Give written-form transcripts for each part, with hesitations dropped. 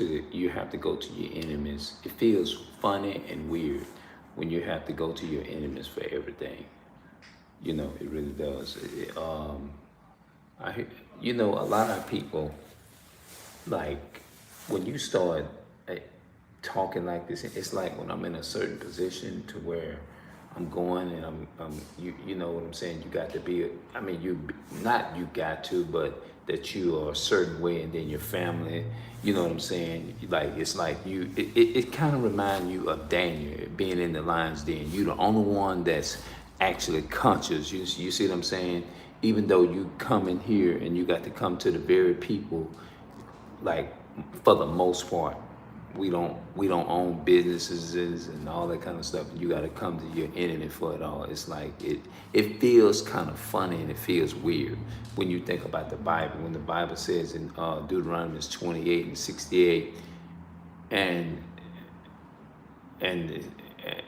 you have to go to your enemies. It feels funny and weird when you have to go to your enemies for everything. It really does. I hear- a lot of people, like, when you start eh, talking like this, it's like when I'm in a certain position to where I'm going and you know what I'm saying? You got to be, I mean, not you got to, but that you are a certain way, and then your family, you know what I'm saying? Like, it's like it kind of remind you of Daniel being in the lion's den. You the only one that's actually conscious. You see what I'm saying? Even though you come in here and you got to come to the very people, like, for the most part, we don't own businesses and all that kind of stuff. You got to come to your enemy for it all. It's like it feels kind of funny and it feels weird when you think about the Bible. When the Bible says in Deuteronomy 28:68, and and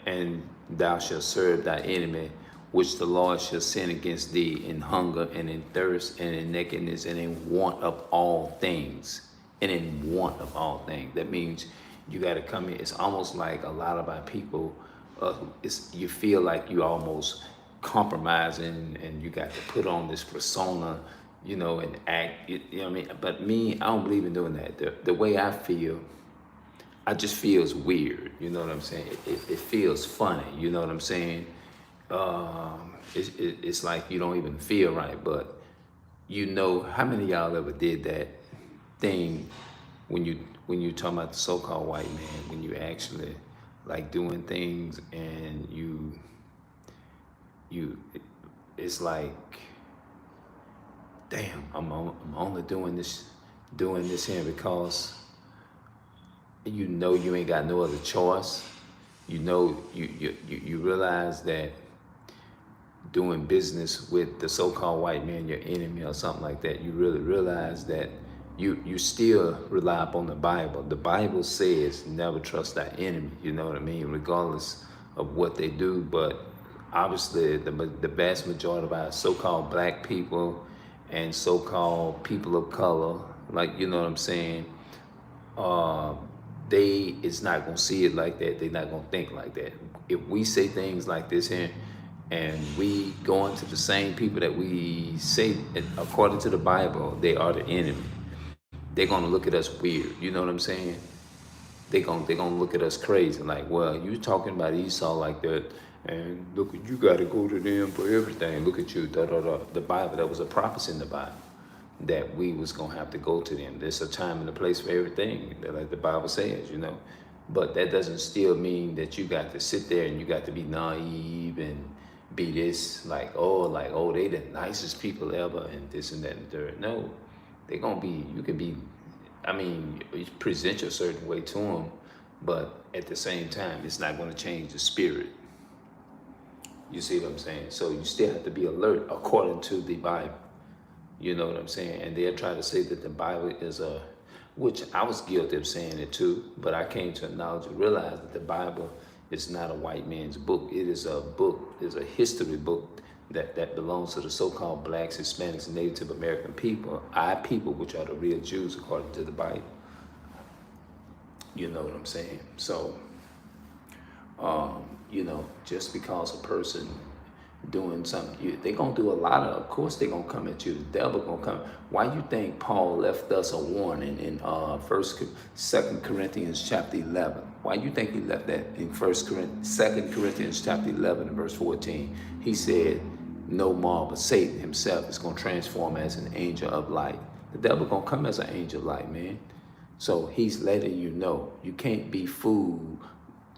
and thou shalt serve thy enemy, which the Lord shall send against thee in hunger and in thirst and in nakedness and in want of all things. And in want of all things. That means you got to come in. It's almost like a lot of our people, you feel like you almost compromising and you got to put on this persona, and act, you know what I mean? But me, I don't believe in doing that. The way I feel, I just feels weird. You know what I'm saying? It feels funny. You know what I'm saying? It's like you don't even feel right. But how many of y'all ever did that thing when you talking about the so-called white man, when you actually like doing things and you it's like, damn, I'm only doing this here because you ain't got no other choice. You realize that doing business with the so-called white man, your enemy or something like that, you really realize that you still rely upon the Bible. The Bible says never trust thy enemy, you know what I mean, regardless of what they do. But obviously the vast majority of our so-called black people and so-called people of color, like, you know what I'm saying, uh, they is not gonna see it like that. They're not gonna think like that. If we say things like this here, and we go into the same people that we say, according to the Bible, they are the enemy. They're gonna look at us weird. You know what I'm saying? They gonna look at us crazy. Like, well, you talking about Esau like that, and look, you gotta go to them for everything. Look at you, da da da. The Bible, that was a prophecy in the Bible that we was gonna have to go to them. There's a time and a place for everything, like the Bible says. But that doesn't still mean that you got to sit there and you got to be naive and be this like, oh, they the nicest people ever and this and that and third. No, they gonna be. You can be. I mean, you present a certain way to them, but at the same time, it's not going to change the spirit. You see what I'm saying? So you still have to be alert according to the Bible. You know what I'm saying? And they'll try to say that the Bible is which I was guilty of saying it too, but I came to acknowledge and realize that the Bible is not a white man's book. It is a book, it's a history book that belongs to the so-called blacks, Hispanics, and Native American people, our people, which are the real Jews according to the Bible. You know what I'm saying? So, just because a person doing something, they gonna do a lot of course they gonna come at you. The devil gonna come. Why you think Paul left us a warning in Second Corinthians chapter 11? Why you think he left that in Second Corinthians chapter 11 and verse 14? He said, no more, but Satan himself is gonna transform as an angel of light. The devil gonna come as an angel of light, man. So he's letting you know you can't be fooled.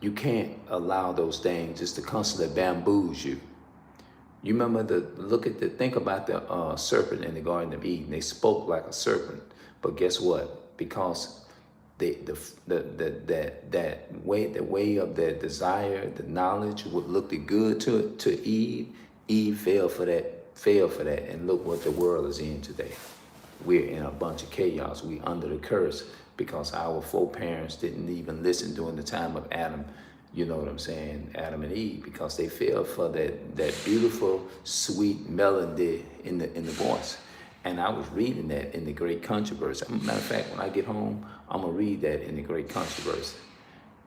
You can't allow those things just to constantly bamboozle you. You remember think about the serpent in the Garden of Eden. They spoke like a serpent, but guess what? Because the way of their desire, the knowledge, what looked good to Eve. Eve fell for that, and look what the world is in today. We're in a bunch of chaos. We under the curse because our foreparents didn't even listen during the time of Adam. You know what I'm saying? Adam and Eve, because they fell for that beautiful, sweet melody in the voice. And I was reading that in the Great Controversy. Matter of fact, when I get home, I'm gonna read that in the Great Controversy.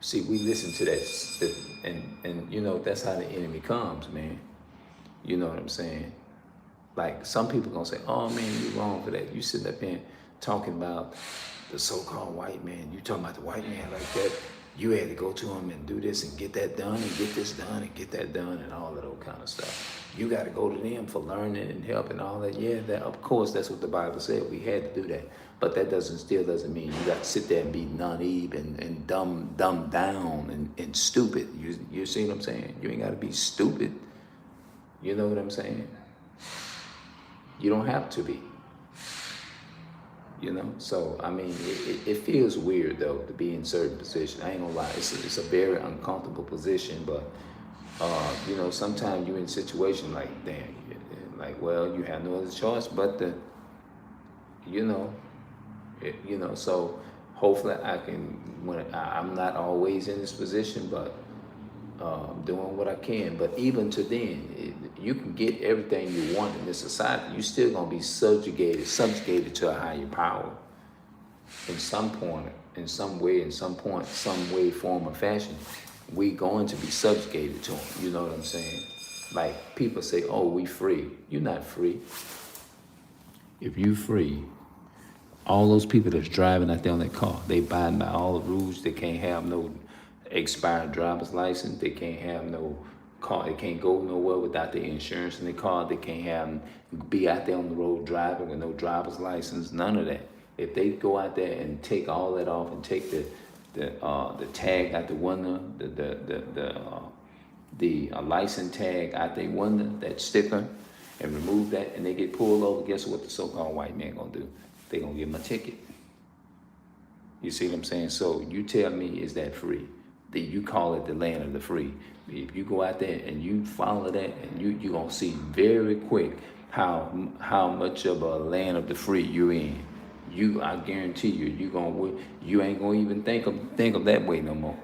See, we listen to that, and you know that's how the enemy comes, man. You know what I'm saying? Like some people gonna say, "Oh man, you're wrong for that." You sitting up here talking about the so-called white man. You talking about the white man like that? You had to go to him and do this and get that done and get this done and get that done and all of that kind of stuff. You got to go to them for learning and help and all that. Yeah, that of course that's what the Bible said. We had to do that, but that still doesn't mean you got to sit there and be naive and dumb down and stupid. You see what I'm saying? You ain't got to be stupid. You know what I'm saying? You don't have to be. You know, so I mean, it feels weird though to be in certain position. I ain't gonna lie, it's a very uncomfortable position, but you know, sometimes you're in a situation like, damn, like, well, you have no other choice but to, you know, so hopefully I can, I'm not always in this position, but doing what I can. But even to then, you can get everything you want in this society. You're still gonna be subjugated to a higher power in some point, in some way, form, or fashion. We going to be subjugated to them. You know what I'm saying? Like people say, "Oh, we free." You're not free. If you free, all those people that's driving out there on that car, they abiding by all the rules. They can't have no expired driver's license. They can't have no car. They can't go nowhere without their insurance in their car. They can't be out there on the road driving with no driver's license. None of that. If they go out there and take all that off and take the tag out the window, the license tag out the window, that sticker, and remove that, and they get pulled over, guess what the so-called white man gonna do? They gonna give them a ticket. You see what I'm saying? So you tell me, is that free? You call it the land of the free. If you go out there and you follow that, and you gonna see very quick how much of a land of the free you're in. I guarantee you ain't gonna even think of that way no more.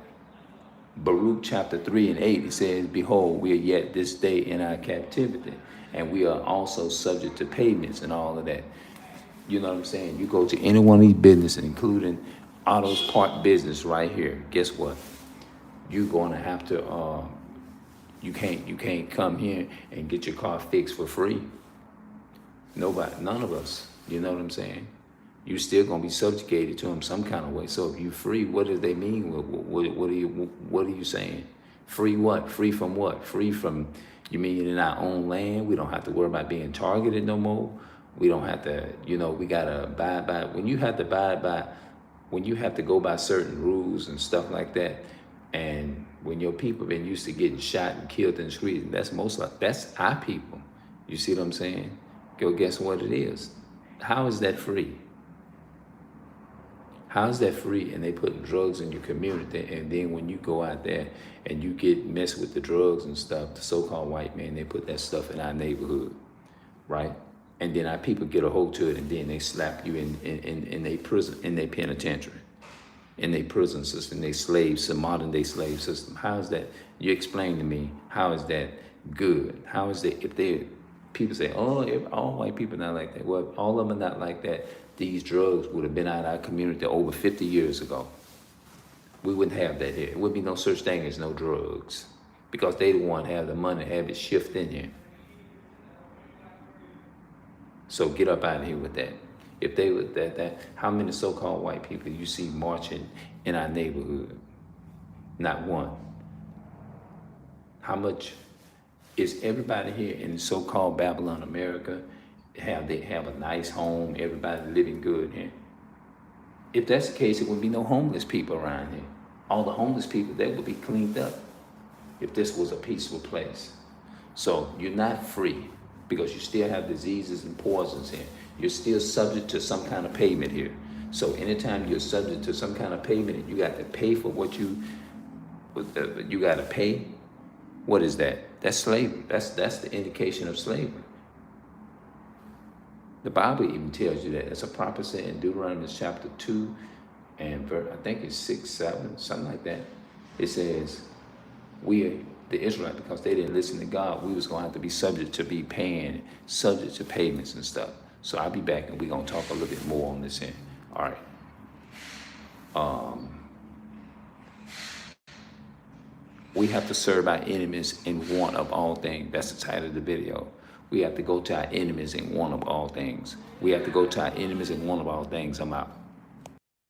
Baruch chapter 3 and 8, it says, "Behold, we are yet this day in our captivity, and we are also subject to payments," and all of that. You know what I'm saying? You go to any one of these businesses, including Autos Park business right here. Guess what? You're gonna have to. You can't come here and get your car fixed for free. Nobody, none of us. You know what I'm saying? You still gonna be subjugated to them some kind of way. So if you free, what do they mean? What are you saying? Free what? Free from what? Free from, you mean in our own land? We don't have to worry about being targeted no more. We don't have to, we gotta abide by. When you have to go by certain rules and stuff like that, and when your people been used to getting shot and killed in the streets, that's our people. You see what I'm saying? Go guess what it is. How is that free? How is that free? And they put drugs in your community, and then when you go out there and you get messed with the drugs and stuff, the so-called white man, they put that stuff in our neighborhood, right? And then our people get a hold to it, and then they slap you in their prison, in their penitentiary, in their prison system, some modern day slave system. How is that? You explain to me, how is that good? How is that, people say, "Oh, all white people not like that." Well, all of them are not like that. These drugs would have been out of our community over 50 years ago. We wouldn't have that here. There would be no such thing as no drugs, because they the one have the money, have it shift in here. So get up out of here with that. If they would that how many so-called white people you see marching in our neighborhood? Not one. How much is everybody here in so-called Babylon America? They have a nice home, everybody living good here. If that's the case, it would be no homeless people around here. All the homeless people, they would be cleaned up if this was a peaceful place. So you're not free, because you still have diseases and poisons here. You're still subject to some kind of payment here. So anytime you're subject to some kind of payment and you got to pay for what you got to pay, what is that? That's slavery. That's the indication of slavery. The Bible even tells you that. It's a prophecy in Deuteronomy chapter 2 and I think it's 6, 7, something like that. It says, the Israelites, because they didn't listen to God, we was going to have to be subject to payments and stuff. So I'll be back and we're going to talk a little bit more on this end. All right. We have to serve our enemies in one of all things. That's the title of the video. We have to go to our enemies in one of all things. We have to go to our enemies in one of all things. I'm out.